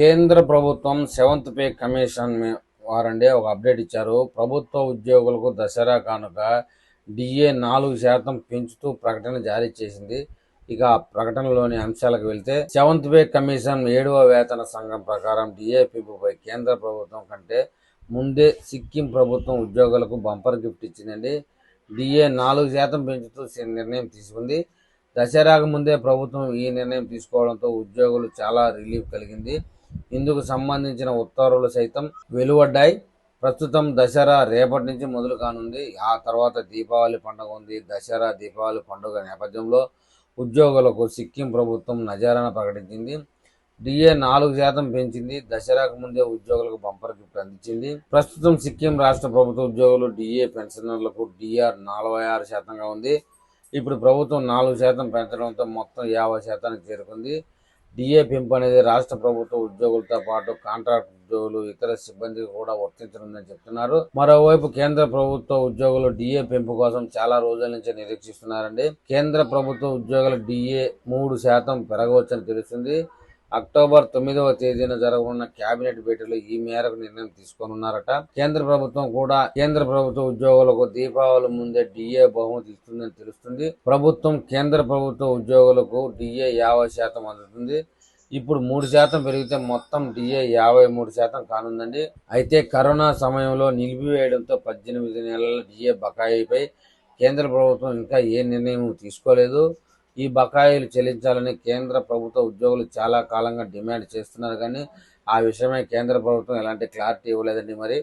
కేంద్ర ప్రభుత్వం seventh pay commission వారండే ఒక అప్డేట్ ఇచ్చారు. ప్రభుత్వ ఉద్యోగులకు దసరా కానుక డిఏ 4% పెంచుతూ ప్రకటన జారీ చేసింది. ఇక ప్రకటనలోని అంశాలకు వెళ్తే, సెవెంత్ పే కమిషన్ 7వ వేతన సంఘం ప్రకారం డిఏ పెంపుపై కేంద్ర ప్రభుత్వం కంటే ముందే సిక్కిం ప్రభుత్వం ఉద్యోగులకు బంపర్ గిఫ్ట్ ఇచ్చిందండి. డిఏ 4% పెంచుతూ నిర్ణయం తీసుకుంది. దసరాకు ముందే ప్రభుత్వం ఈ నిర్ణయం తీసుకోవడంతో ఉద్యోగులు చాలా రిలీఫ్ కలిగింది. ఇందుకు సంబంధించిన ఉత్తర్వులు సైతం వెలువడ్డాయి. ప్రస్తుతం దసరా రేపటి నుంచి మొదలు కానుంది. ఆ తర్వాత దీపావళి పండుగ ఉంది. దసరా దీపావళి పండుగ నేపథ్యంలో ఉద్యోగులకు సిక్కిం ప్రభుత్వం నజారాను ప్రకటించింది. డిఏ 4% పెంచింది. దసరాకు ముందే ఉద్యోగులకు బంపర్ గిఫ్ట్ అందించింది. ప్రస్తుతం సిక్కిం రాష్ట్ర ప్రభుత్వ ఉద్యోగులు డిఏ పెన్షనర్లకు డిఆర్ 46%గా ఉంది. ఇప్పుడు ప్రభుత్వం 4% పెంచడంతో మొత్తం 50%కి చేరుకుంది. డిఏ పెంపు అనేది రాష్ట్ర ప్రభుత్వ ఉద్యోగులతో పాటు కాంట్రాక్ట్ ఉద్యోగులు, ఇతర సిబ్బందికి కూడా వర్తించనుందని చెప్తున్నారు. మరోవైపు కేంద్ర ప్రభుత్వ ఉద్యోగులు డిఏ పెంపు కోసం చాలా రోజుల నుంచి నిరీక్షిస్తున్నారండి. కేంద్ర ప్రభుత్వ ఉద్యోగుల డిఏ 3% పెరగవచ్చని తెలుస్తుంది. అక్టోబర్ 9వ తేదీన జరగనున్న కేబినెట్ భేటీలో ఈ మేరకు నిర్ణయం తీసుకోనున్నారట. కేంద్ర ప్రభుత్వ ఉద్యోగులకు దీపావళి ముందే డిఏ బహుమతి ఇస్తుందని తెలుస్తుంది. కేంద్ర ప్రభుత్వ ఉద్యోగులకు డిఏ 50% అందుతుంది. ఇప్పుడు 3% పెరిగితే మొత్తం డిఏ 53% కానుందండి. అయితే కరోనా సమయంలో నిలిపివేయడంతో 18 నెలల డిఏ బకాయిపై కేంద్ర ప్రభుత్వం ఇంకా ఏ నిర్ణయం తీసుకోలేదు. ఈ బకాయిలు చెల్లించాలని కేంద్ర ప్రభుత్వ ఉద్యోగులు చాలా కాలంగా డిమాండ్ చేస్తున్నారు, కానీ ఆ విషయమై కేంద్ర ప్రభుత్వం ఎలాంటి క్లారిటీ ఇవ్వలేదండి. మరి